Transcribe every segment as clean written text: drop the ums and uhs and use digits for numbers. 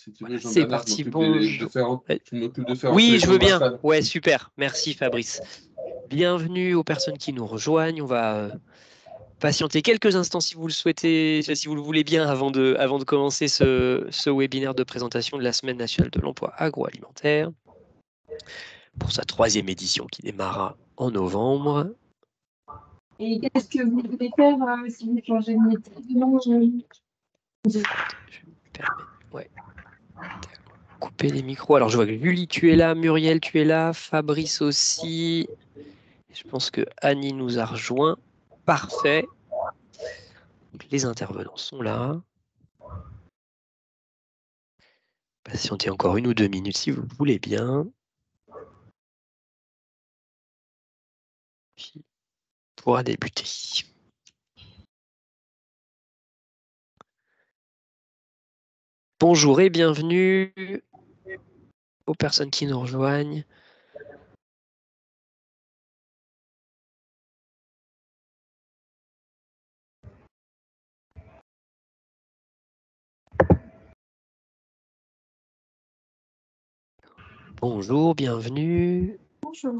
Si tu veux, C'est Jean-Bernard, parti, bonjour. je m'occupe de faire Oui, entrer je tout le veux bien. matin. Ouais, super. Merci Fabrice. Bienvenue aux personnes qui nous rejoignent. On va patienter quelques instants si vous le souhaitez, si vous le voulez bien, avant de commencer ce webinaire de présentation de la Semaine nationale de l'emploi agroalimentaire pour sa 3e édition qui démarra en novembre. Et qu'est-ce que vous voulez faire si vous changez de métier? Non, Je me permets. Ouais. Couper les micros. Alors, je vois que Julie, tu es là, Muriel, tu es là, Fabrice aussi. Je pense que Annie nous a rejoint. Parfait. Donc, les intervenants sont là. Patientez encore 1 ou 2 minutes si vous le voulez bien. Puis, on pourra débuter. Bonjour et bienvenue aux personnes qui nous rejoignent. Bonjour, bienvenue. bonjour.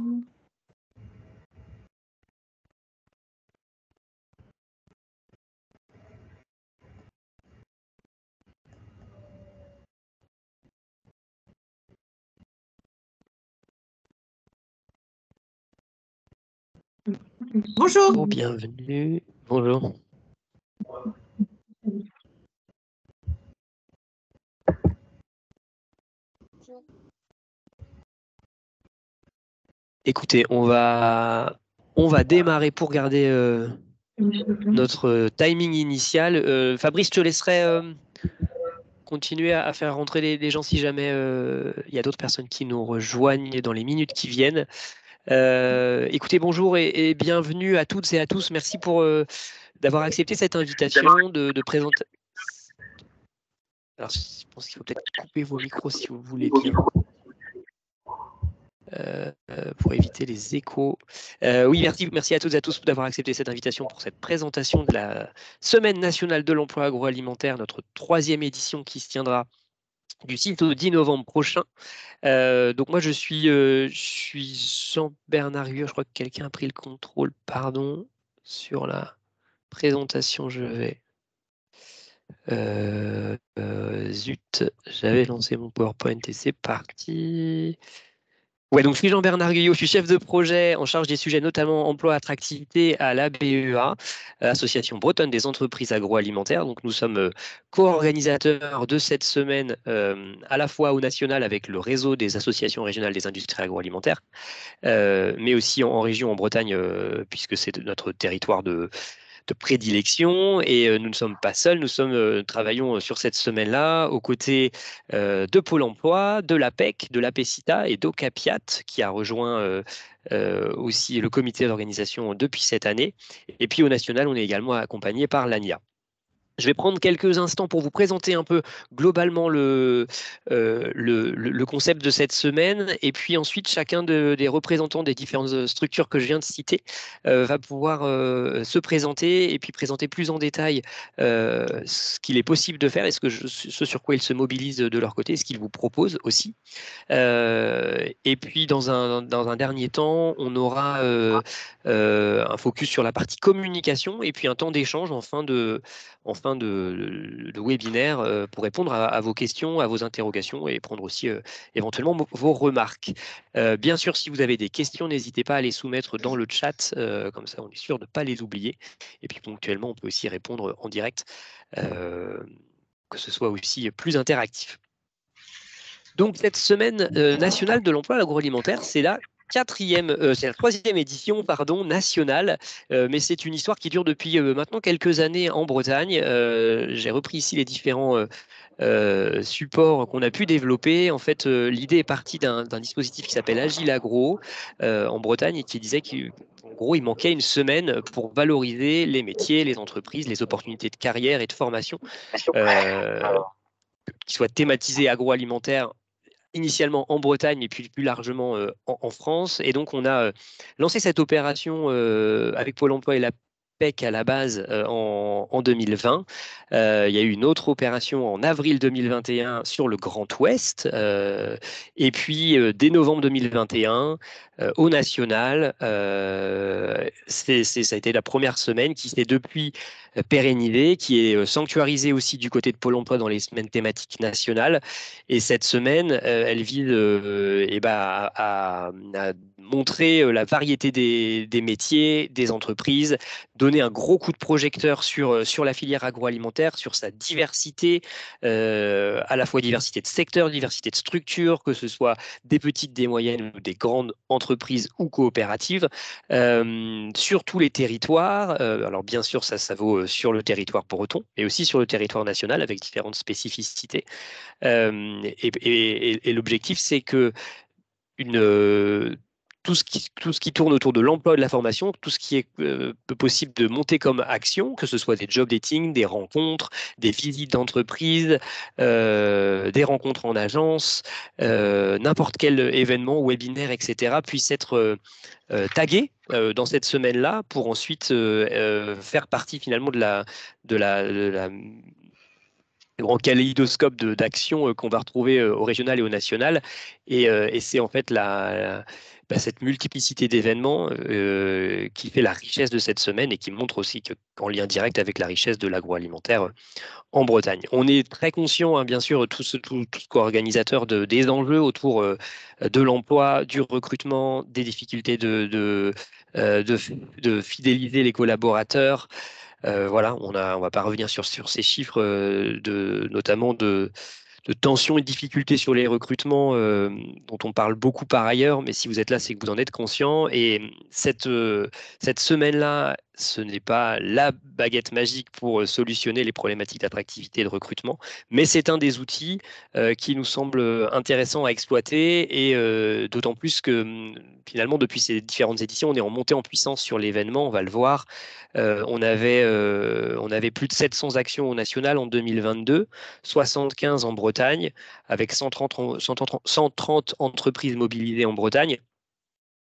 Bonjour, bienvenue. Bonjour. Écoutez, on va démarrer pour garder notre timing initial. Fabrice, je te laisserai continuer à faire rentrer les gens si jamais il y a d'autres personnes qui nous rejoignent dans les minutes qui viennent. Écoutez, bonjour et bienvenue à toutes et à tous. Merci pour d'avoir accepté cette invitation de présenter. Alors, je pense qu'il faut peut-être couper vos micros si vous voulez bien. Pour éviter les échos. Oui, merci à toutes et à tous d'avoir accepté cette invitation pour cette présentation de la Semaine nationale de l'emploi agroalimentaire, notre 3e édition qui se tiendra du 6 au 10 novembre prochain. Donc moi, je suis Jean-Bernard Guillot. Je crois que quelqu'un a pris le contrôle, pardon, sur la présentation. Je vais... zut, j'avais lancé mon PowerPoint et c'est parti. Ouais, donc je suis Jean-Bernard Guillot, je suis chef de projet en charge des sujets notamment emploi attractivité à la BEA, Association bretonne des entreprises agroalimentaires. Donc nous sommes co-organisateurs de cette semaine à la fois au national avec le réseau des associations régionales des industries agroalimentaires, mais aussi en région en Bretagne puisque c'est notre territoire de prédilection et nous ne sommes pas seuls, travaillons sur cette semaine-là aux côtés de Pôle emploi, de l'APEC, de l'APECITA et d'Ocapiat qui a rejoint aussi le comité d'organisation depuis cette année. Et puis au national, on est également accompagné par l'ANIA. Je vais prendre quelques instants pour vous présenter un peu globalement le concept de cette semaine. Et puis ensuite, chacun des représentants des différentes structures que je viens de citer va pouvoir se présenter et puis présenter plus en détail ce qu'il est possible de faire et ce sur quoi ils se mobilisent de leur côté, ce qu'ils vous proposent aussi. Et puis, dans un dernier temps, on aura un focus sur la partie communication et puis un temps d'échange en fin de webinaire pour répondre à vos questions, à vos interrogations et prendre aussi éventuellement vos remarques. Bien sûr, si vous avez des questions, n'hésitez pas à les soumettre dans le chat, comme ça on est sûr de ne pas les oublier. Et puis ponctuellement, on peut aussi répondre en direct, que ce soit aussi plus interactif. Donc cette semaine nationale de l'emploi agroalimentaire, c'est la 3e édition nationale, mais c'est une histoire qui dure depuis maintenant quelques années en Bretagne. J'ai repris ici les différents supports qu'on a pu développer. En fait, l'idée est partie d'un dispositif qui s'appelle Agile Agro en Bretagne et qui disait qu'en gros, il manquait une semaine pour valoriser les métiers, les entreprises, les opportunités de carrière et de formation qui soient thématisées agroalimentaires initialement en Bretagne et puis plus largement en France. Et donc, on a lancé cette opération avec Pôle emploi et PEC à la base en 2020. Il y a eu une autre opération en avril 2021 sur le Grand Ouest. Et puis, dès novembre 2021, au national, ça a été la première semaine qui s'est depuis pérennisée, qui est sanctuarisée aussi du côté de Pôle emploi dans les semaines thématiques nationales. Et cette semaine, elle vise à montrer la variété des métiers, des entreprises, donner un gros coup de projecteur sur la filière agroalimentaire, sur sa diversité, à la fois diversité de secteurs, diversité de structures, que ce soit des petites, des moyennes ou des grandes entreprises ou coopératives, sur tous les territoires. Alors bien sûr, ça vaut sur le territoire breton, mais aussi sur le territoire national avec différentes spécificités. Et l'objectif, c'est que tout ce qui tourne autour de l'emploi et de la formation, tout ce qui est possible de monter comme action, que ce soit des job dating, des rencontres, des visites d'entreprise, des rencontres en agence, n'importe quel événement, webinaire, etc., puisse être tagué dans cette semaine-là pour ensuite faire partie finalement de la grand kaléidoscope d'actions qu'on va retrouver au régional et au national. Et c'est en fait cette multiplicité d'événements qui fait la richesse de cette semaine et qui montre aussi qu'en lien direct avec la richesse de l'agroalimentaire en Bretagne. On est très conscient, hein, bien sûr, tous co-organisateurs des enjeux autour de l'emploi, du recrutement, des difficultés de fidéliser les collaborateurs. Voilà, on va pas revenir sur ces chiffres notamment de tensions et de difficultés sur les recrutements dont on parle beaucoup par ailleurs, mais si vous êtes là, c'est que vous en êtes conscient. Et cette semaine-là, ce n'est pas la baguette magique pour solutionner les problématiques d'attractivité et de recrutement, mais c'est un des outils qui nous semble intéressant à exploiter et d'autant plus que finalement, depuis ces différentes éditions, on est en montée en puissance sur l'événement, on va le voir. On avait plus de 700 actions au national en 2022, 75 en Bretagne, avec 130 entreprises mobilisées en Bretagne.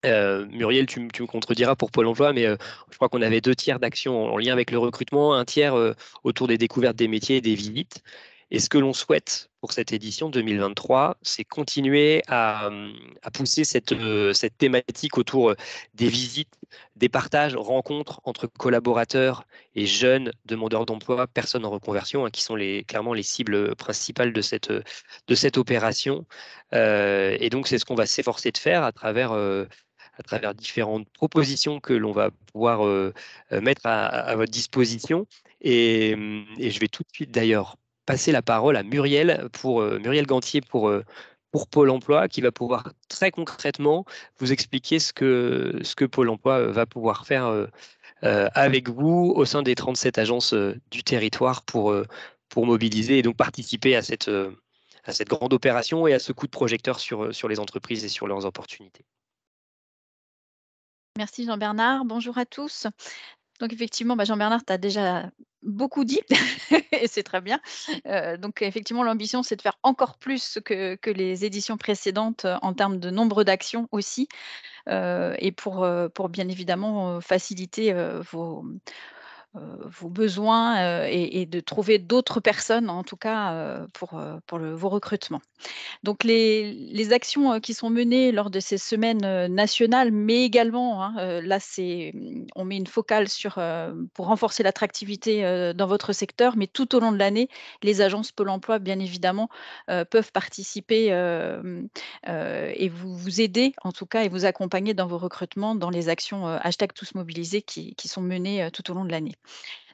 Muriel, tu me contrediras pour Pôle emploi, mais je crois qu'on avait 2 tiers d'actions en lien avec le recrutement, 1 tiers autour des découvertes des métiers et des visites. Et ce que l'on souhaite pour cette édition 2023, c'est continuer à pousser cette thématique autour des visites, des partages, rencontres entre collaborateurs et jeunes demandeurs d'emploi, personnes en reconversion, hein, qui sont clairement les cibles principales de cette opération. Et donc, c'est ce qu'on va s'efforcer de faire à travers différentes propositions que l'on va pouvoir mettre à votre disposition. Et je vais tout de suite d'ailleurs passer la parole à Muriel Muriel Gantier pour Pôle emploi, qui va pouvoir très concrètement vous expliquer ce que Pôle emploi va pouvoir faire avec vous au sein des 37 agences du territoire pour mobiliser et donc participer à cette grande opération et à ce coup de projecteur sur les entreprises et sur leurs opportunités. Merci Jean-Bernard. Bonjour à tous. Donc effectivement, Jean-Bernard, tu as déjà beaucoup dit et c'est très bien. Donc effectivement, l'ambition, c'est de faire encore plus que les éditions précédentes en termes de nombre d'actions aussi et pour bien évidemment faciliter vos besoins et de trouver d'autres personnes, en tout cas, pour vos recrutements. Donc les actions, qui sont menées lors de ces semaines, nationales, mais également, hein, là on met une focale sur, pour renforcer l'attractivité, dans votre secteur, mais tout au long de l'année, les agences Pôle emploi, bien évidemment, peuvent participer, et vous aider, en tout cas, et vous accompagner dans vos recrutements, dans les actions, #TousMobilisés qui sont menées, tout au long de l'année.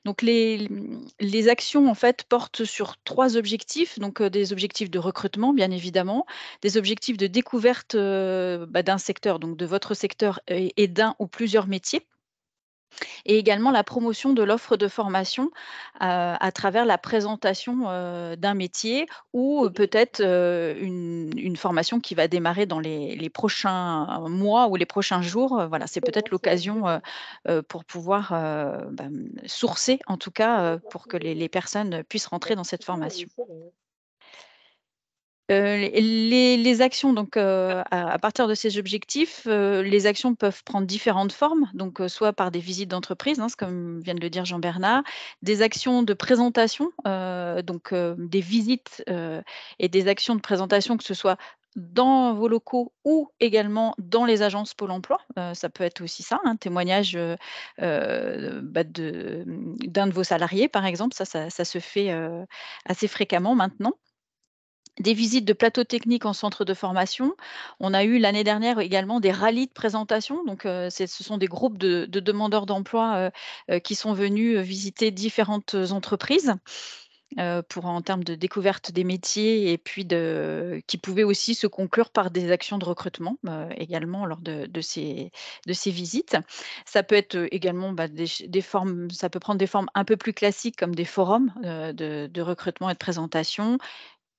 Donc les actions en fait portent sur 3 objectifs, donc des objectifs de recrutement bien évidemment, des objectifs de découverte, d'un secteur, donc de votre secteur et d'un ou plusieurs métiers et également la promotion de l'offre de formation, à travers la présentation, d'un métier ou peut-être, une formation qui va démarrer dans les prochains mois ou les prochains jours. Voilà, c'est peut-être l'occasion, pour pouvoir, sourcer en tout cas, pour que les personnes puissent rentrer dans cette formation. Les actions, donc à partir de ces objectifs, les actions peuvent prendre différentes formes, donc soit par des visites d'entreprise, hein, comme vient de le dire Jean-Bernard, des actions de présentation, donc des visites et des actions de présentation, que ce soit dans vos locaux ou également dans les agences Pôle emploi. Ça peut être aussi ça, un témoignage d'un de vos salariés, par exemple. Ça se fait assez fréquemment maintenant. Des visites de plateaux techniques en centre de formation. On a eu l'année dernière également des rallyes de présentation. Donc, ce sont des groupes de demandeurs d'emploi qui sont venus visiter différentes entreprises en termes de découverte des métiers et puis qui pouvaient aussi se conclure par des actions de recrutement également lors de ces visites. Ça peut être également des formes, ça peut prendre des formes un peu plus classiques comme des forums de recrutement et de présentation.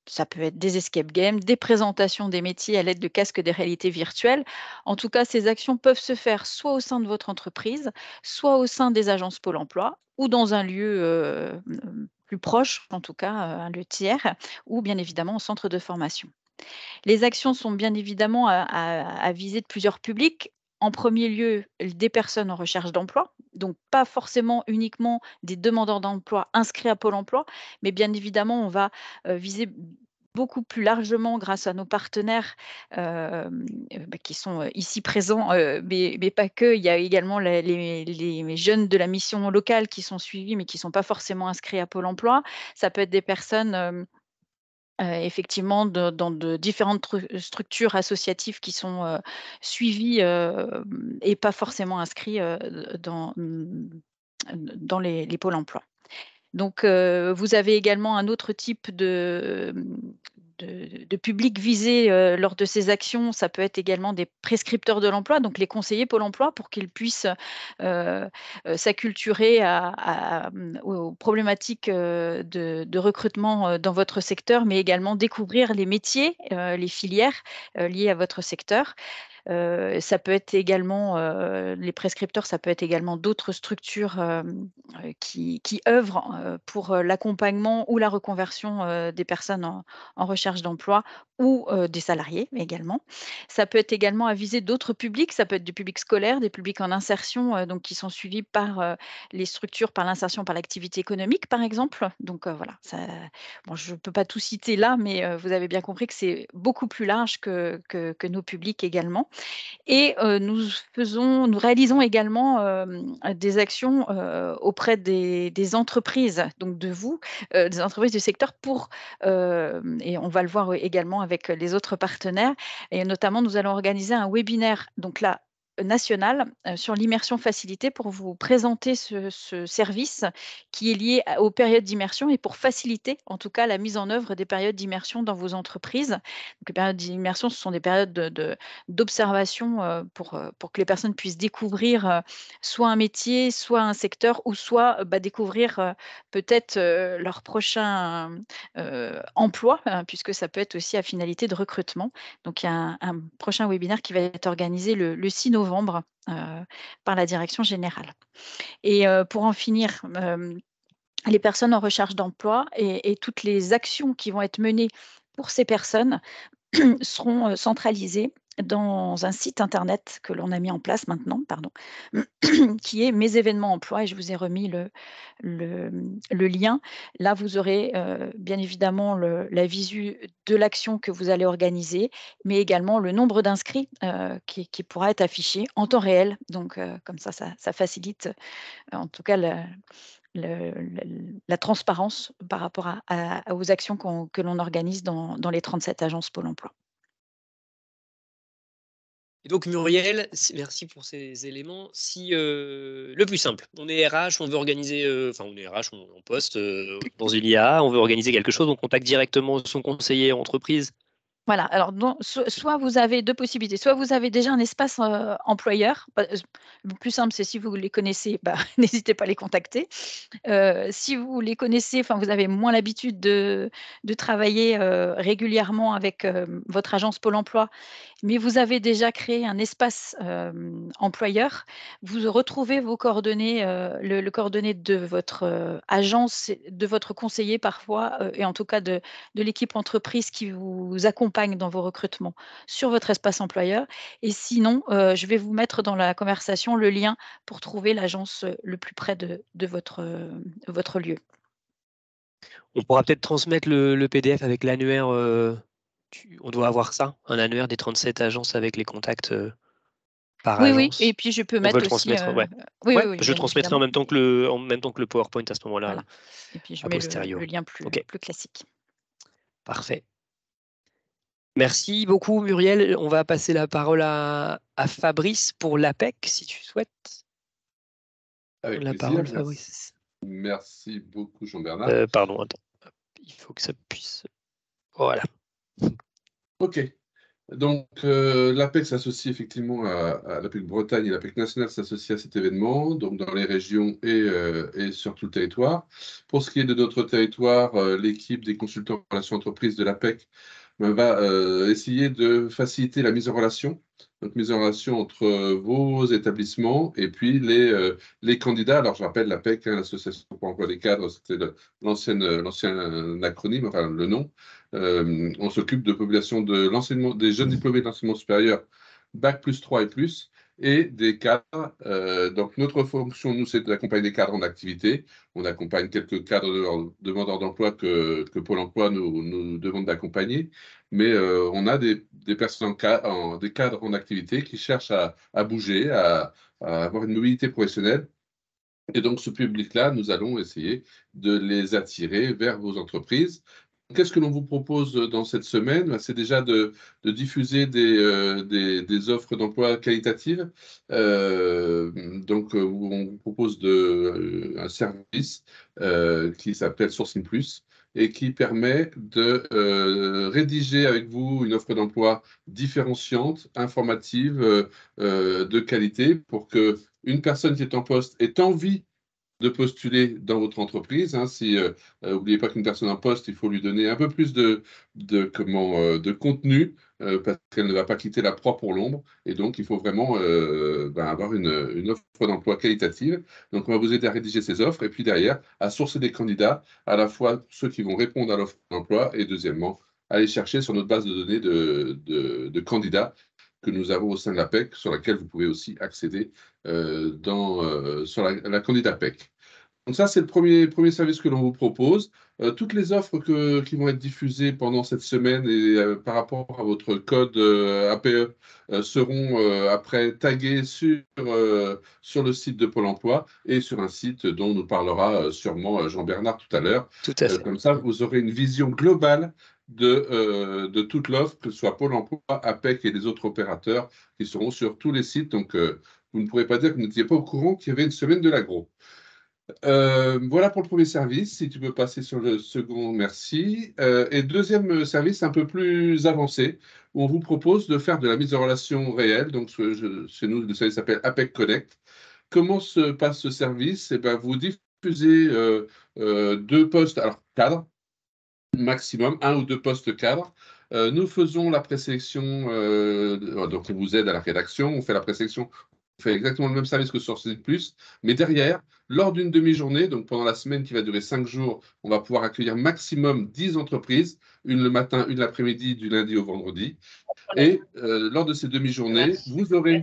Ça peut être des escape games, des présentations des métiers à l'aide de casques de réalité virtuelle. En tout cas, ces actions peuvent se faire soit au sein de votre entreprise, soit au sein des agences Pôle emploi ou dans un lieu plus proche, en tout cas un lieu tiers, ou bien évidemment au centre de formation. Les actions sont bien évidemment à viser de plusieurs publics. En premier lieu, des personnes en recherche d'emploi, donc pas forcément uniquement des demandeurs d'emploi inscrits à Pôle emploi, mais bien évidemment, on va viser beaucoup plus largement grâce à nos partenaires qui sont ici présents, mais pas que. Il y a également les jeunes de la mission locale qui sont suivis, mais qui ne sont pas forcément inscrits à Pôle emploi. Ça peut être des personnes effectivement dans de différentes structures associatives qui sont suivies et pas forcément inscrits dans les pôles emploi. Donc, vous avez également un autre type de public visé lors de ces actions. Ça peut être également des prescripteurs de l'emploi, donc les conseillers Pôle emploi, pour qu'ils puissent s'acculturer aux problématiques de recrutement dans votre secteur, mais également découvrir les métiers, les filières liées à votre secteur. Ça peut être également, les prescripteurs, ça peut être également d'autres structures qui œuvrent pour l'accompagnement ou la reconversion des personnes en recherche d'emploi ou des salariés également. Ça peut être également à viser d'autres publics, ça peut être du public scolaire, des publics en insertion, donc qui sont suivis par les structures, par l'insertion par l'activité économique, par exemple. Donc voilà, bon, je ne peux pas tout citer là, mais vous avez bien compris que c'est beaucoup plus large que nos publics également. Et nous réalisons également des actions auprès des entreprises, donc de vous, des entreprises du secteur et on va le voir également avec les autres partenaires. Et notamment, nous allons organiser un webinaire, donc là, national, sur l'immersion facilitée pour vous présenter ce service qui est lié aux périodes d'immersion et pour faciliter, en tout cas, la mise en œuvre des périodes d'immersion dans vos entreprises. Donc, les périodes d'immersion, ce sont des périodes d'observation pour que les personnes puissent découvrir soit un métier, soit un secteur, ou soit découvrir peut-être leur prochain emploi, puisque ça peut être aussi à finalité de recrutement. Donc, il y a un prochain webinaire qui va être organisé le 6 novembre par la direction générale. Et pour en finir, les personnes en recherche d'emploi et toutes les actions qui vont être menées pour ces personnes seront centralisées dans un site internet que l'on a mis en place maintenant, qui est Mes événements emploi, et je vous ai remis le lien. Là, vous aurez bien évidemment la visu de l'action que vous allez organiser, mais également le nombre d'inscrits qui pourra être affiché en temps réel. Donc, comme ça facilite en tout cas la transparence par rapport aux actions que l'on organise dans les 37 agences Pôle emploi. Et donc Muriel, merci pour ces éléments. Si le plus simple, on est RH, on veut organiser, on est RH, on poste dans une IA, on veut organiser quelque chose, on contacte directement son conseiller entreprise Voilà, alors soit vous avez 2 possibilités, soit vous avez déjà un espace, employeur, le plus simple, c'est si vous les connaissez, bah, n'hésitez pas à les contacter. Si vous les connaissez, enfin, vous avez moins l'habitude de travailler, régulièrement avec, votre agence Pôle emploi, mais vous avez déjà créé un espace, employeur, vous retrouvez vos coordonnées, le coordonnées de votre, agence, et de votre conseiller parfois, et en tout cas de l'équipe entreprise qui vous accompagne dans vos recrutements sur votre espace employeur, et sinon, je vais vous mettre dans la conversation le lien pour trouver l'agence, le plus près de votre lieu. On pourra peut-être transmettre le PDF avec l'annuaire. On doit avoir ça, un annuaire des 37 agences avec les contacts par Oui, oui, et agence. puis je peux On peut le mettre aussi, transmettre, ouais. oui, oui, Ouais, oui, je bien transmettrai en évidemment, même temps mais que le PowerPoint à ce moment-là, voilà, et puis je a mets le posteriori. lien plus Ok, classique. parfait. Merci beaucoup, Muriel. On va passer la parole à Fabrice pour l'APEC, si tu souhaites. Avec La plaisir. parole, Fabrice. Merci beaucoup, Jean-Bernard. Pardon, attends. Il faut que ça puisse. Voilà. OK. Donc, l'APEC s'associe effectivement à l'APEC Bretagne, et l'APEC nationale s'associe à cet événement, donc dans les régions et sur tout le territoire. Pour ce qui est de notre territoire, l'équipe des consultants en relations entreprises de l'APEC va essayer de faciliter la mise en relation, donc mise en relation entre vos établissements et puis les candidats. Alors, je rappelle l'APEC, hein, l'Association pour l'emploi des cadres, c'était l'ancien acronyme, enfin le nom. On s'occupe de population de l'enseignement, des jeunes diplômés d'enseignement supérieur, Bac plus 3 et plus, et des cadres. Donc, notre fonction, nous, c'est d'accompagner des cadres en activité. On accompagne quelques cadres demandeurs d'emploi que Pôle emploi nous demande d'accompagner. Mais on a des personnes, des cadres en activité qui cherchent à bouger, à avoir une mobilité professionnelle. Et donc, ce public-là, nous allons essayer de les attirer vers vos entreprises. Qu'est-ce que l'on vous propose dans cette semaine? C'est déjà de diffuser des offres d'emploi qualitatives. Où on vous propose un service qui s'appelle Sourcing Plus et qui permet de rédiger avec vous une offre d'emploi différenciante, informative, de qualité, pour que une personne qui est en poste ait envie de postuler dans votre entreprise. Hein. N'oubliez pas qu'une personne en poste, il faut lui donner un peu plus de contenu parce qu'elle ne va pas quitter la proie pour l'ombre. Et donc, il faut vraiment avoir une offre d'emploi qualitative. Donc, on va vous aider à rédiger ces offres et puis derrière, à sourcer des candidats, à la fois ceux qui vont répondre à l'offre d'emploi et deuxièmement, aller chercher sur notre base de données de candidats que nous avons au sein de l'APEC, sur laquelle vous pouvez aussi accéder sur la candidat PEC. Donc ça, c'est le premier service que l'on vous propose. Toutes les offres qui vont être diffusées pendant cette semaine et par rapport à votre code APE seront après taguées sur le site de Pôle emploi et sur un site dont nous parlera sûrement Jean-Bernard tout à l'heure. Tout à fait. Comme ça, vous aurez une vision globale de toute l'offre, que ce soit Pôle emploi, APEC et les autres opérateurs qui seront sur tous les sites. Donc, vous ne pourrez pas dire que vous n'étiez pas au courant qu'il y avait une semaine de l'agro. Voilà pour le premier service. Si tu peux passer sur le second, merci. Et deuxième service un peu plus avancé, où on vous propose de faire de la mise en relation réelle. Donc, chez nous, le service s'appelle APEC Connect. Comment se passe ce service? Eh ben, vous diffusez 2 postes, alors cadres, maximum, 1 ou 2 postes cadres. Nous faisons la présélection, donc on vous aide à la rédaction, on fait la présélection, on fait exactement le même service que sur Sourcing Plus, mais derrière, lors d'une demi-journée, donc pendant la semaine qui va durer 5 jours, on va pouvoir accueillir maximum 10 entreprises, une le matin, une l'après-midi, du lundi au vendredi. Et lors de ces demi-journées, vous aurez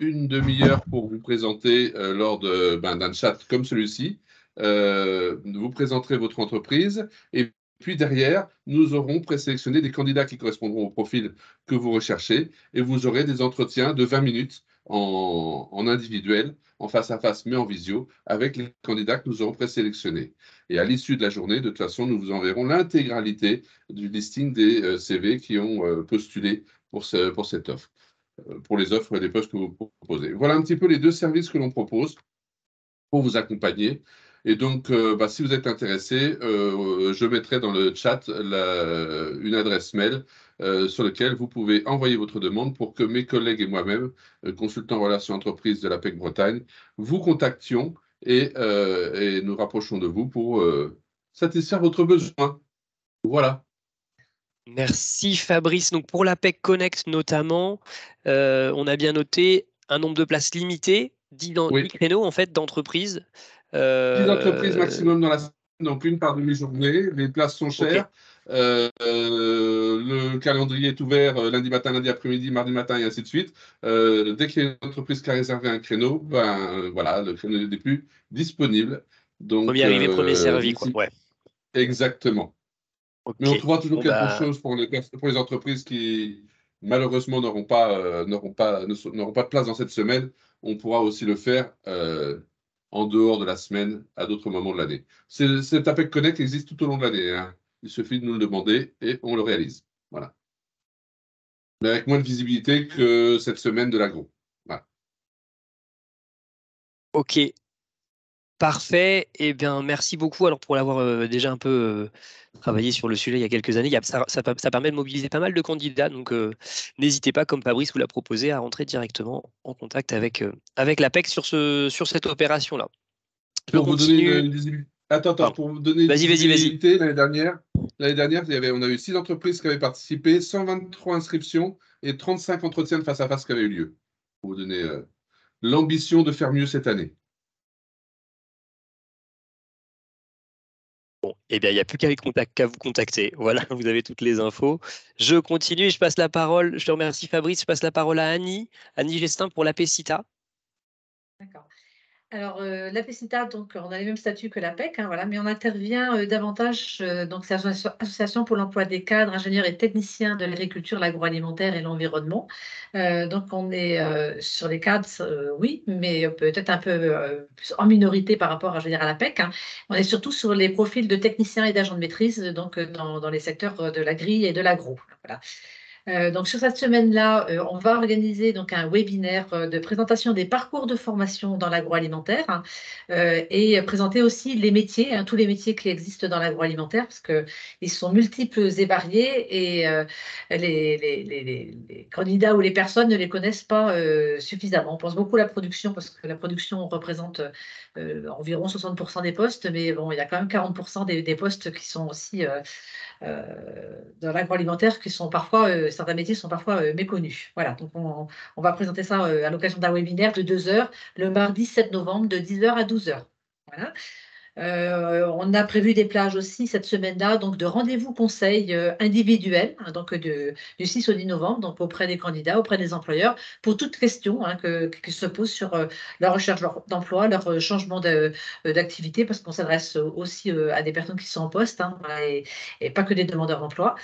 une demi-heure pour vous présenter lors d'un chat comme celui-ci. Vous présenterez votre entreprise et puis derrière, nous aurons présélectionné des candidats qui correspondront au profil que vous recherchez et vous aurez des entretiens de 20 minutes en individuel, en face à face, mais en visio, avec les candidats que nous aurons présélectionnés. Et à l'issue de la journée, de toute façon, nous vous enverrons l'intégralité du listing des CV qui ont postulé pour cette offre, pour les offres et les postes que vous proposez. Voilà un petit peu les 2 services que l'on propose pour vous accompagner Et donc, si vous êtes intéressé, je mettrai dans le chat une adresse mail sur laquelle vous pouvez envoyer votre demande pour que mes collègues et moi-même, consultants en relations entreprises de l'APEC Bretagne, vous contactions et nous rapprochons de vous pour satisfaire votre besoin. Voilà. Merci Fabrice. Donc pour l'APEC Connect notamment, on a bien noté un nombre de places limité, 10 Oui. créneaux en fait d'entreprises. 10 entreprises maximum dans la semaine, donc une par demi-journée. Les places sont chères. Le calendrier est ouvert lundi matin, lundi après-midi, mardi matin et ainsi de suite. Dès qu'il y a une entreprise qui a réservé un créneau, voilà, le créneau n'est plus disponible. Donc, premier arrivé, premier servi, quoi. Ouais. Exactement. Okay. Mais on trouvera toujours quelque chose pour les entreprises qui, malheureusement, n'auront pas de place dans cette semaine. On pourra aussi le faire en dehors de la semaine, à d'autres moments de l'année. Cet APEC Connect existe tout au long de l'année. Hein. Il suffit de nous le demander et on le réalise. Voilà. Mais avec moins de visibilité que cette semaine de l'agro. Voilà. Ok. Parfait. Eh bien, merci beaucoup alors pour l'avoir déjà un peu travaillé sur le sujet il y a quelques années. Ça permet de mobiliser pas mal de candidats. Donc, n'hésitez pas, comme Fabrice vous l'a proposé, à rentrer directement en contact avec l'APEC sur cette opération-là. Pour vous donner une visibilité. Pour vous donner une visibilité, l'année dernière, on a eu 6 entreprises qui avaient participé, 123 inscriptions et 35 entretiens de face-à-face qui avaient eu lieu. Pour vous donner l'ambition de faire mieux cette année. Bon, eh bien, il n'y a plus qu'à vous contacter. Voilà, vous avez toutes les infos. Je continue et je passe la parole. Je te remercie, Fabrice. Je passe la parole à Annie Gestin pour l'APECITA. D'accord. Alors, l'APECITA, donc, on a les mêmes statuts que l'APEC, hein, voilà, mais on intervient davantage, donc c'est l'association pour l'emploi des cadres, ingénieurs et techniciens de l'agriculture, l'agroalimentaire et l'environnement. Donc, on est sur les cadres, oui, mais peut-être un peu plus en minorité par rapport à l'APEC. Hein. On est surtout sur les profils de techniciens et d'agents de maîtrise, donc dans les secteurs de l'agri et de l'agro. Voilà. Donc sur cette semaine-là, on va organiser donc un webinaire de présentation des parcours de formation dans l'agroalimentaire hein, et présenter aussi les métiers, hein, tous les métiers qui existent dans l'agroalimentaire parce qu'ils sont multiples et variés et les candidats ou les personnes ne les connaissent pas suffisamment. On pense beaucoup à la production parce que la production représente environ 60% des postes, mais bon, il y a quand même 40% des postes qui sont aussi dans l'agroalimentaire qui sont parfois, certains métiers sont parfois méconnus. Voilà, donc on va présenter ça à l'occasion d'un webinaire de 2 heures le mardi 7 novembre de 10 h à 12 h. Voilà. On a prévu des plages aussi cette semaine-là, donc de rendez-vous conseils individuels, hein, donc du 6 au 10 novembre, donc auprès des candidats, auprès des employeurs, pour toute question hein, qui se pose sur leur recherche d'emploi, leur changement d'activité, parce qu'on s'adresse aussi à des personnes qui sont en poste hein, et pas que des demandeurs d'emploi.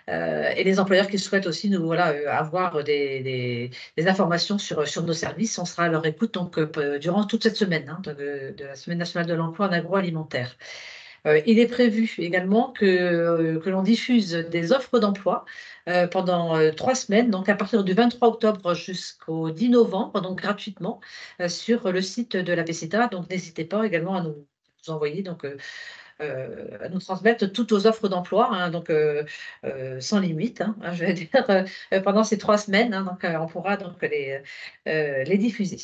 Et les employeurs qui souhaitent aussi nous avoir des informations sur nos services, on sera à leur écoute donc, durant toute cette semaine hein, de la Semaine nationale de l'emploi en agroalimentaire. Il est prévu également que l'on diffuse des offres d'emploi pendant 3 semaines, donc à partir du 23 octobre jusqu'au 10 novembre, donc gratuitement, sur le site de l'APECITA. Donc n'hésitez pas également à nous envoyer donc, à nous transmettre toutes vos offres d'emploi, hein, donc sans limite, hein, je vais dire, pendant ces 3 semaines. Hein, donc, on pourra donc les diffuser.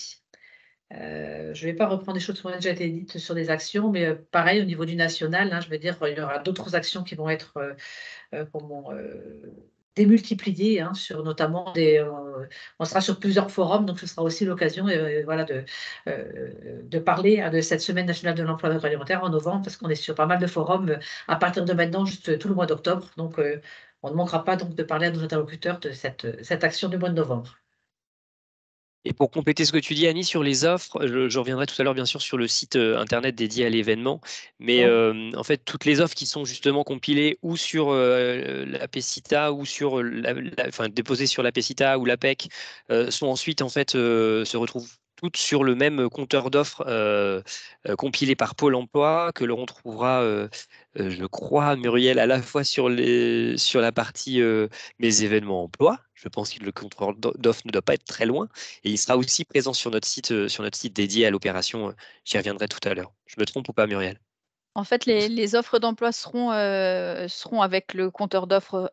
Je ne vais pas reprendre des choses qui ont déjà été dites sur des actions, mais pareil au niveau du national, hein, je veux dire, il y aura d'autres actions qui vont être démultipliées, hein, sur notamment on sera sur plusieurs forums, donc ce sera aussi l'occasion voilà, de parler hein, de cette Semaine nationale de l'emploi agroalimentaire en novembre, parce qu'on est sur pas mal de forums à partir de maintenant, juste tout le mois d'octobre. Donc, on ne manquera pas donc de parler à nos interlocuteurs de cette action du mois de novembre. Et pour compléter ce que tu dis, Annie, sur les offres, je reviendrai tout à l'heure, bien sûr, sur le site internet dédié à l'événement. Mais en fait, toutes les offres qui sont justement compilées ou sur l'APECITA ou sur déposées sur l'APECITA ou l'APEC sont ensuite, en fait, se retrouvent toutes sur le même compteur d'offres compilé par Pôle emploi, que l'on trouvera, je crois, Muriel, à la fois sur la partie mes événements emploi. Je pense que le compteur d'offres ne doit pas être très loin. Et il sera aussi présent sur notre site dédié à l'opération. J'y reviendrai tout à l'heure. Je me trompe ou pas, Muriel? En fait, les offres d'emploi seront avec le compteur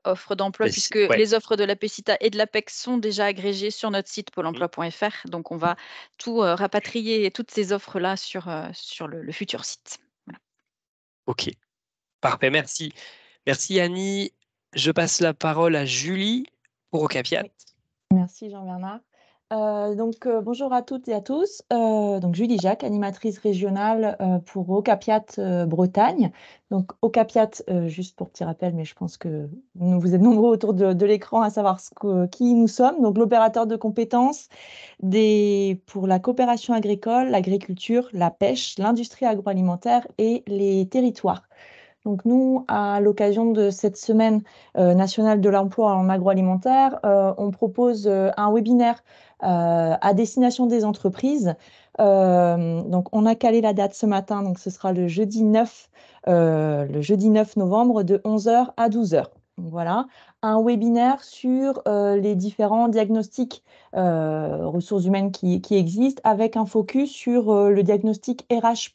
offres d'emploi, puisque Ouais. les offres de la PECITA et de l'APEC sont déjà agrégées sur notre site pôle emploi.fr. Donc, on va tout rapatrier, toutes ces offres-là sur le futur site. Voilà. OK. Parfait, merci. Merci Annie. Je passe la parole à Julie pour Ocapiat. Oui. Merci Jean-Bernard. Bonjour à toutes et à tous. Donc Julie Jacques, animatrice régionale pour Ocapiat Bretagne. Donc Ocapiat, juste pour petit rappel, mais je pense que vous êtes nombreux autour de l'écran à savoir qui nous sommes. Donc l'opérateur de compétences pour la coopération agricole, l'agriculture, la pêche, l'industrie agroalimentaire et les territoires. Donc nous, à l'occasion de cette semaine nationale de l'emploi en agroalimentaire, on propose un webinaire à destination des entreprises. Donc on a calé la date ce matin, donc ce sera le jeudi 9 novembre de 11h à 12h. Donc voilà, un webinaire sur les différents diagnostics ressources humaines qui existent, avec un focus sur le diagnostic RH+,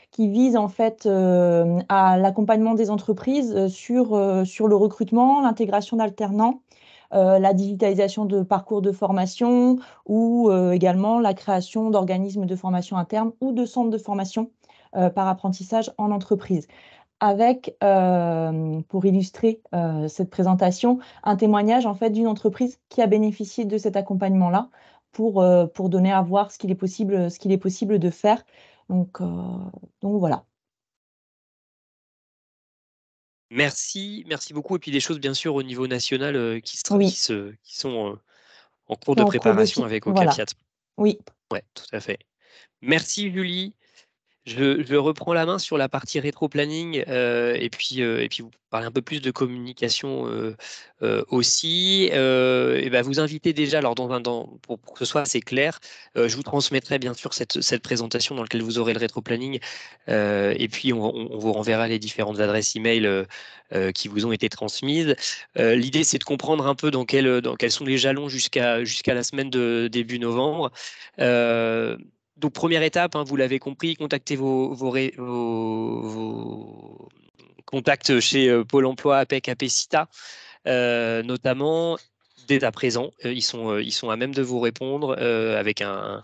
qui vise en fait à l'accompagnement des entreprises sur le recrutement, l'intégration d'alternants, la digitalisation de parcours de formation ou également la création d'organismes de formation interne ou de centres de formation par apprentissage en entreprise. Avec, pour illustrer cette présentation, un témoignage en fait d'une entreprise qui a bénéficié de cet accompagnement-là pour donner à voir ce qu'il est possible de faire. Donc voilà. Merci beaucoup. Et puis des choses bien sûr au niveau national qui Oui. sont en cours de préparation avec voilà. Ocapiat. Oui. Ouais, tout à fait. Merci Julie. Je reprends la main sur la partie rétro-planning et puis vous parler un peu plus de communication aussi. Et ben vous invitez déjà, alors pour que ce soit assez clair, je vous transmettrai bien sûr cette présentation dans laquelle vous aurez le rétro-planning et puis on vous renverra les différentes adresses email qui vous ont été transmises. L'idée, c'est de comprendre un peu dans quels sont les jalons jusqu'à la semaine de début novembre. Donc, première étape, vous l'avez compris, contactez vos contacts chez Pôle emploi, APEC, APECITA, notamment dès à présent. Ils sont à même de vous répondre avec un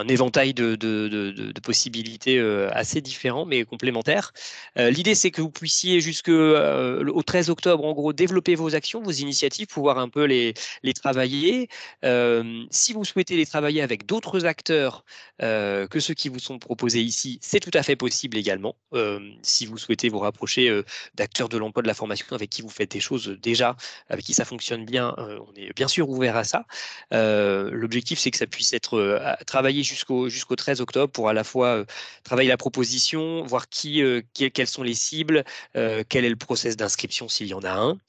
éventail de possibilités assez différents mais complémentaires. L'idée, c'est que vous puissiez jusqu'au 13 octobre, en gros, développer vos actions, vos initiatives, pouvoir un peu les travailler. Si vous souhaitez les travailler avec d'autres acteurs que ceux qui vous sont proposés ici, c'est tout à fait possible également. Si vous souhaitez vous rapprocher d'acteurs de l'emploi, de la formation avec qui vous faites des choses déjà, avec qui ça fonctionne bien, on est bien sûr ouvert à ça. L'objectif, c'est que ça puisse être travaillé jusqu'au 13 octobre pour à la fois travailler la proposition, voir quelles sont les cibles, quel est le process d'inscription s'il y en a un,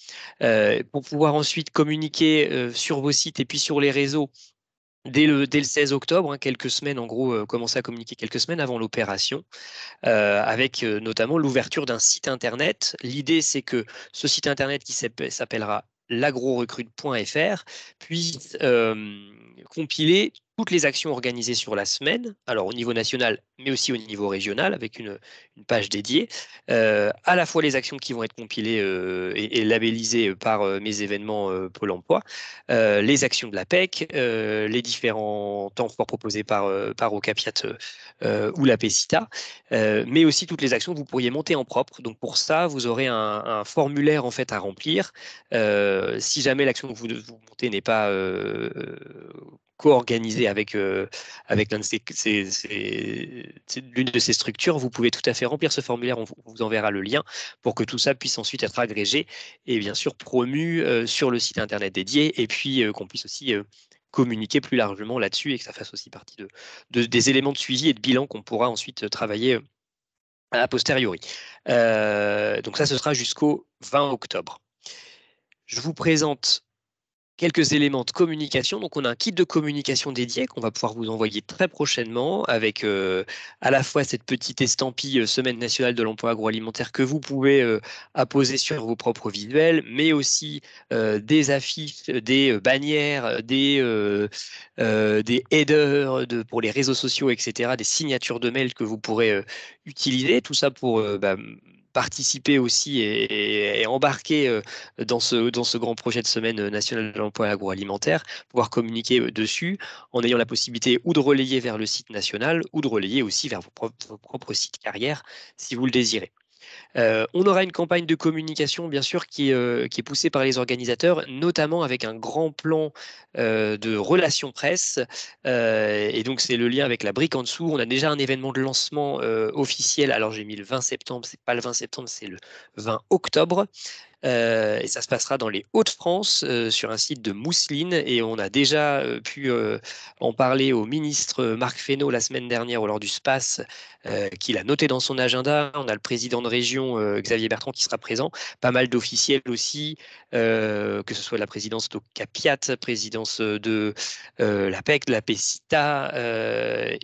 pour pouvoir ensuite communiquer sur vos sites et puis sur les réseaux dès le 16 octobre, quelques semaines, en gros, commencer à communiquer quelques semaines avant l'opération, avec notamment l'ouverture d'un site internet. L'idée, c'est que ce site internet qui s'appellera l'agrorecrute.fr puisse compiler toutes les actions organisées sur la semaine, alors au niveau national, mais aussi au niveau régional, avec une page dédiée, à la fois les actions qui vont être compilées et labellisées par mes événements Pôle emploi, les actions de la PEC, les différents temps forts proposés par Ocapiat ou la PECITA, mais aussi toutes les actions que vous pourriez monter en propre. Donc pour ça, vous aurez un formulaire en fait à remplir. Si jamais l'action que vous montez n'est pas co-organisée avec l'une de ces structures, vous pouvez tout à fait remplir ce formulaire. On vous enverra le lien pour que tout ça puisse ensuite être agrégé et bien sûr promu sur le site internet dédié et puis qu'on puisse aussi communiquer plus largement là-dessus et que ça fasse aussi partie des éléments de suivi et de bilan qu'on pourra ensuite travailler a posteriori. Donc ça, ce sera jusqu'au 20 octobre. Je vous présente quelques éléments de communication. Donc, on a un kit de communication dédié qu'on va pouvoir vous envoyer très prochainement avec à la fois cette petite estampille Semaine nationale de l'emploi agroalimentaire que vous pouvez apposer sur vos propres visuels, mais aussi des affiches, des bannières, des headers pour les réseaux sociaux, etc., des signatures de mails que vous pourrez utiliser. Tout ça pour participer aussi et embarquer dans ce grand projet de semaine nationale de l'emploi agroalimentaire, pouvoir communiquer dessus en ayant la possibilité ou de relayer vers le site national ou de relayer aussi vers vos propres sites carrières si vous le désirez. On aura une campagne de communication, bien sûr, qui est poussée par les organisateurs, notamment avec un grand plan de relations presse. Et donc, c'est le lien avec la brique en dessous. On a déjà un événement de lancement officiel. Alors, j'ai mis le 20 septembre. C'est pas le 20 septembre, c'est le 20 octobre. Et ça se passera dans les Hauts-de-France sur un site de Mousseline. Et on a déjà pu en parler au ministre Marc Fesneau la semaine dernière lors du SPACE, qu'il a noté dans son agenda. On a le président de région Xavier Bertrand qui sera présent. Pas mal d'officiels aussi, que ce soit la présidence d'Ocapiat, présidence de l'APEC, de la PECITA,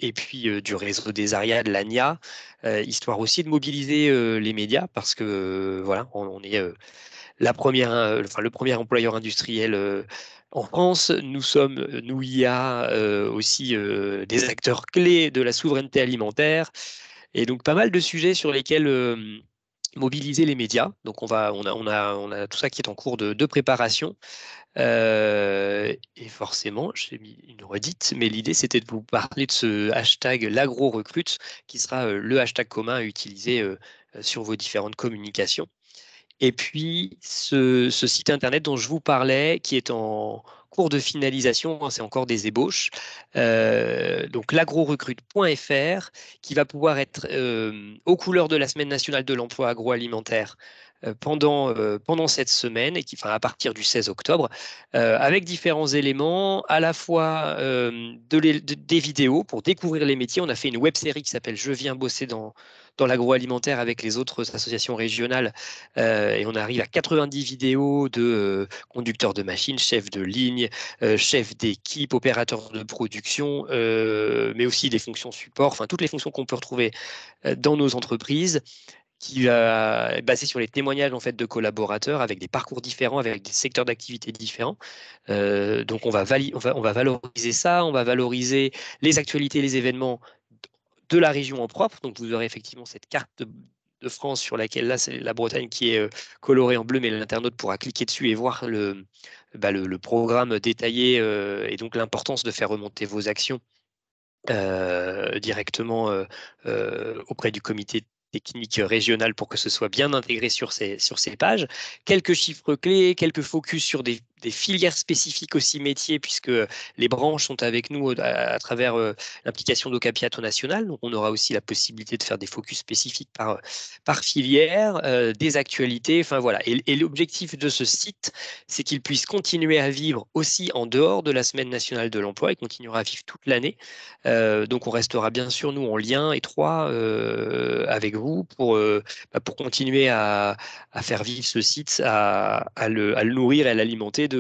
et puis du réseau des ARIA, de l'ANIA, histoire aussi de mobiliser les médias parce que voilà, on est le premier employeur industriel en France. Nous sommes, nous IA, aussi des acteurs clés de la souveraineté alimentaire. Et donc, pas mal de sujets sur lesquels mobiliser les médias. Donc, on a tout ça qui est en cours de préparation. Et forcément, j'ai mis une redite, mais l'idée, c'était de vous parler de ce hashtag l'agro-recrute, qui sera le hashtag commun à utiliser sur vos différentes communications. Et puis, ce site internet dont je vous parlais, qui est en cours de finalisation, hein, c'est encore des ébauches, donc l'agrorecrute.fr, qui va pouvoir être aux couleurs de la Semaine nationale de l'emploi agroalimentaire pendant cette semaine, et à partir du 16 octobre, avec différents éléments, à la fois des vidéos pour découvrir les métiers. On a fait une web série qui s'appelle Je viens bosser dans l'agroalimentaire avec les autres associations régionales. Et on arrive à 90 vidéos de conducteurs de machines, chefs de ligne, chefs d'équipe, opérateurs de production, mais aussi des fonctions support, enfin toutes les fonctions qu'on peut retrouver dans nos entreprises, qui est basé sur les témoignages en fait de collaborateurs avec des parcours différents, avec des secteurs d'activité différents. Donc on va valoriser ça, on va valoriser les actualités, les événements de la région en propre. Donc vous aurez effectivement cette carte de France sur laquelle là c'est la Bretagne qui est colorée en bleu, mais l'internaute pourra cliquer dessus et voir le programme détaillé et donc l'importance de faire remonter vos actions directement auprès du comité technique régional pour que ce soit bien intégré sur ces pages. Quelques chiffres clés, quelques focus sur des filières spécifiques aussi métiers, puisque les branches sont avec nous à travers l'application d'Ocapiat au national. Donc, on aura aussi la possibilité de faire des focus spécifiques par filière, des actualités. Enfin, voilà. Et l'objectif de ce site, c'est qu'il puisse continuer à vivre aussi en dehors de la Semaine nationale de l'emploi. Il continuera à vivre toute l'année. Donc, on restera bien sûr, nous, en lien étroit avec vous pour continuer à faire vivre ce site, à le nourrir et à l'alimenter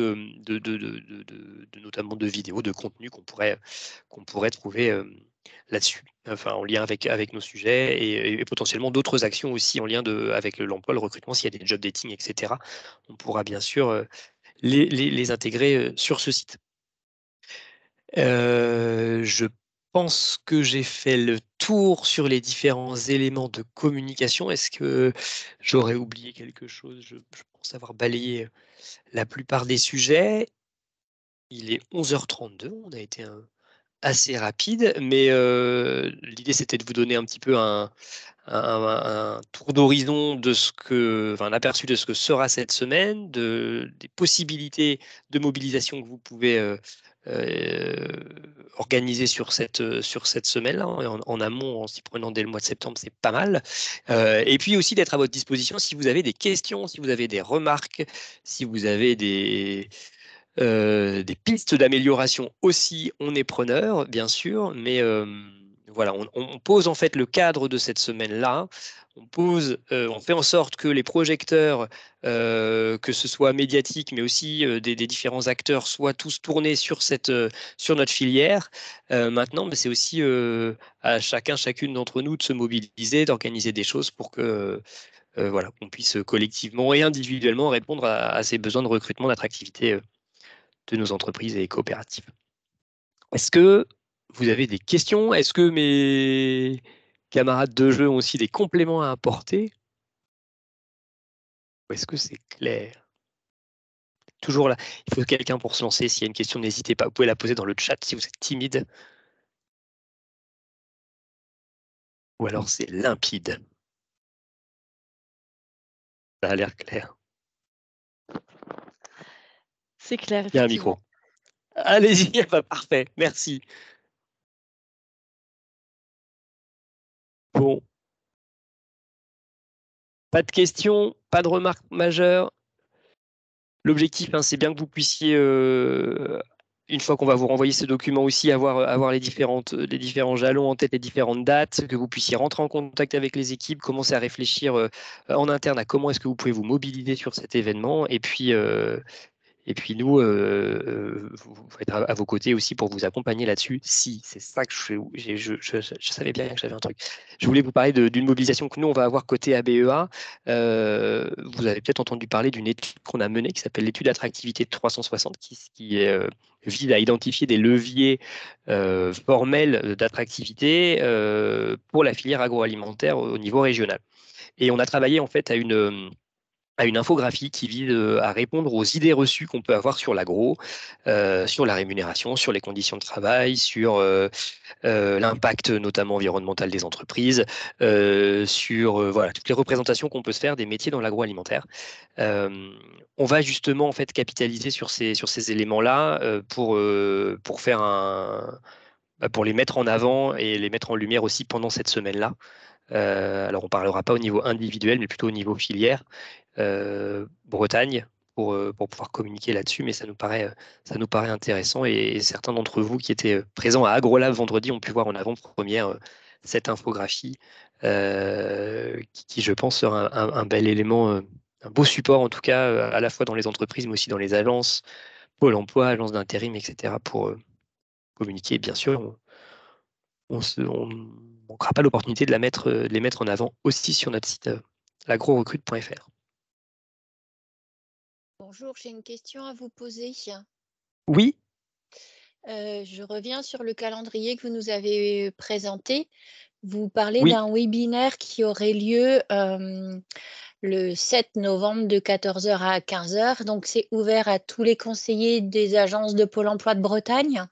notamment de vidéos, de contenus qu'on pourrait trouver là-dessus, enfin en lien avec nos sujets et potentiellement d'autres actions aussi en lien avec l'emploi, le recrutement, s'il y a des job dating, etc. On pourra bien sûr les intégrer sur ce site. Je pense que j'ai fait le tour sur les différents éléments de communication. Est-ce que j'aurais oublié quelque chose? Je pense avoir balayé la plupart des sujets. Il est 11h32, on a été assez rapide, mais l'idée c'était de vous donner un petit peu un tour d'horizon un aperçu de ce que sera cette semaine, des possibilités de mobilisation que vous pouvez organiser sur cette semaine-là, en amont, en s'y prenant dès le mois de septembre, c'est pas mal. Et puis aussi d'être à votre disposition si vous avez des questions, si vous avez des remarques, si vous avez des pistes d'amélioration aussi, on est preneur, bien sûr, mais voilà, on pose en fait le cadre de cette semaine-là. On fait en sorte que les projecteurs, que ce soit médiatiques, mais aussi des différents acteurs, soient tous tournés sur sur notre filière. Maintenant, mais c'est aussi à chacune d'entre nous de se mobiliser, d'organiser des choses pour que voilà, qu'on puisse collectivement et individuellement répondre à ces besoins de recrutement, d'attractivité de nos entreprises et coopératives. Est-ce que vous avez des questions? Est-ce que mes camarades de jeu ont aussi des compléments à apporter? Ou est-ce que c'est clair? Toujours là, il faut quelqu'un pour se lancer. S'il y a une question, n'hésitez pas. Vous pouvez la poser dans le chat si vous êtes timide. Ou alors c'est limpide. Ça a l'air clair. C'est clair, Il y a un effectivement. micro. Allez-y, parfait, merci. Bon. Pas de questions, pas de remarques majeures. L'objectif, hein, c'est bien que vous puissiez, une fois qu'on va vous renvoyer ce document aussi, avoir les différents jalons en tête, les différentes dates, que vous puissiez rentrer en contact avec les équipes, commencer à réfléchir en interne à comment est-ce que vous pouvez vous mobiliser sur cet événement. Et puis nous, vous être à vos côtés aussi pour vous accompagner là-dessus. Si, c'est ça que je savais bien que j'avais un truc. Je voulais vous parler d'une mobilisation que nous, on va avoir côté ABEA. Vous avez peut-être entendu parler d'une étude qu'on a menée qui s'appelle l'étude d'attractivité de 360, qui vise à identifier des leviers formels d'attractivité pour la filière agroalimentaire au niveau régional. Et on a travaillé en fait à une infographie qui vise à répondre aux idées reçues qu'on peut avoir sur l'agro, sur la rémunération, sur les conditions de travail, sur l'impact notamment environnemental des entreprises, sur voilà, toutes les représentations qu'on peut se faire des métiers dans l'agroalimentaire. On va justement en fait capitaliser sur ces éléments-là pour faire pour les mettre en avant et les mettre en lumière aussi pendant cette semaine-là. Alors on ne parlera pas au niveau individuel, mais plutôt au niveau filière. Bretagne pour pouvoir communiquer là-dessus, mais ça nous paraît intéressant et certains d'entre vous qui étaient présents à AgroLab vendredi ont pu voir en avant-première cette infographie qui, je pense, sera un bel élément, un beau support en tout cas, à la fois dans les entreprises, mais aussi dans les agences, Pôle emploi, agences d'intérim, etc. pour communiquer. Bien sûr, on ne manquera pas l'opportunité de les mettre en avant aussi sur notre site l'agrorecrute.fr. Bonjour, j'ai une question à vous poser. Oui. Je reviens sur le calendrier que vous nous avez présenté. Vous parlez Oui. d'un webinaire qui aurait lieu le 7 novembre de 14h à 15h. Donc, c'est ouvert à tous les conseillers des agences de Pôle emploi de Bretagne?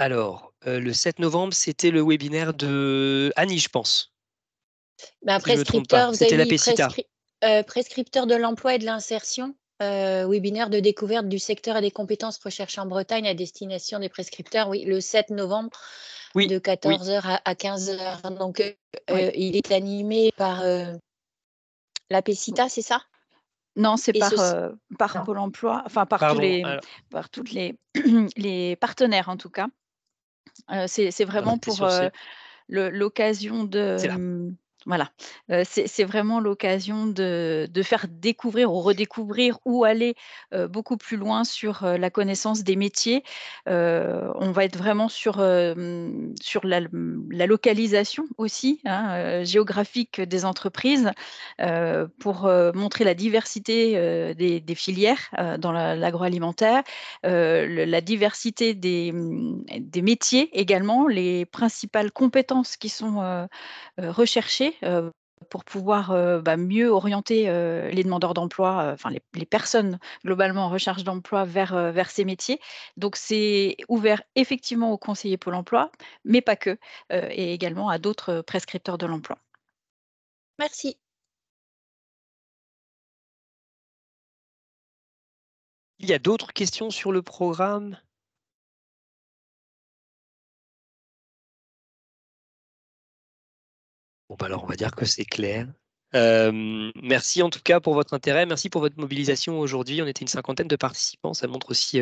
Alors, le 7 novembre, c'était le webinaire de Annie, je pense. Ben, Si je me trompe pas. prescripteur, vous C'était avez la mis PECITA. prescripteur de l'emploi et de l'insertion, webinaire de découverte du secteur et des compétences recherchées en Bretagne à destination des prescripteurs. Oui, le 7 novembre Oui, de oui. 14h à 15h. Donc, Oui. il est animé par la PECITA, c'est ça? Non, c'est Et par Non. Pôle emploi, enfin par Pardon. Alors, par toutes les partenaires en tout cas. C'est vraiment c'était pour sur ce. l'occasion C'est là. de voilà, c'est vraiment l'occasion de faire découvrir ou redécouvrir ou aller, beaucoup plus loin sur, la connaissance des métiers. On va être vraiment sur la localisation aussi, hein, géographique des entreprises, pour, montrer la diversité, des filières, dans l'agroalimentaire, la diversité des métiers également, les principales compétences qui sont, recherchées, pour pouvoir, mieux orienter, les demandeurs d'emploi, enfin les personnes globalement en recherche d'emploi vers ces métiers. Donc c'est ouvert effectivement aux conseillers Pôle emploi, mais pas que, et également à d'autres prescripteurs de l'emploi. Merci. Il y a d'autres questions sur le programme? Bon, alors on va dire que c'est clair. Merci en tout cas pour votre intérêt, merci pour votre mobilisation aujourd'hui. On était une cinquantaine de participants, ça montre aussi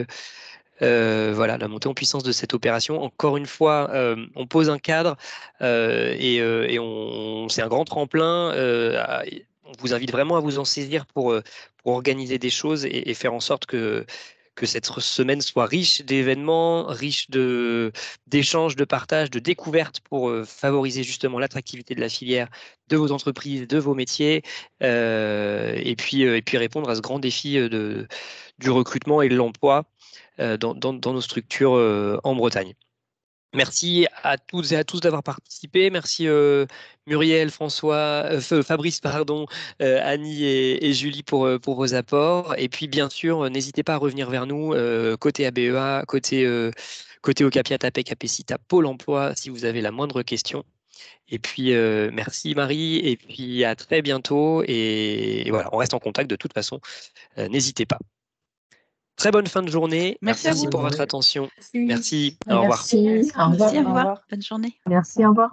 voilà, la montée en puissance de cette opération. Encore une fois, on pose un cadre et c'est un grand tremplin. On vous invite vraiment à vous en saisir pour organiser des choses et faire en sorte que cette semaine soit riche d'événements, riche d'échanges, de partages, de découvertes pour favoriser justement l'attractivité de la filière, de vos entreprises, de vos métiers, et puis répondre à ce grand défi du recrutement et de l'emploi dans nos structures en Bretagne. Merci à toutes et à tous d'avoir participé. Merci Muriel, François, Fabrice, pardon, Annie et Julie pour vos apports. Et puis bien sûr, n'hésitez pas à revenir vers nous côté ABEA, côté Ocapia, TAPEC, APCITA, Pôle Emploi, si vous avez la moindre question. Et puis merci Marie, et puis à très bientôt. Et voilà, on reste en contact de toute façon. N'hésitez pas. Très bonne fin de journée. Merci à Merci vous. pour votre attention. Merci. Merci. Au revoir. Merci. Au revoir. Merci, au Au revoir. revoir. Bonne journée. Merci, au revoir.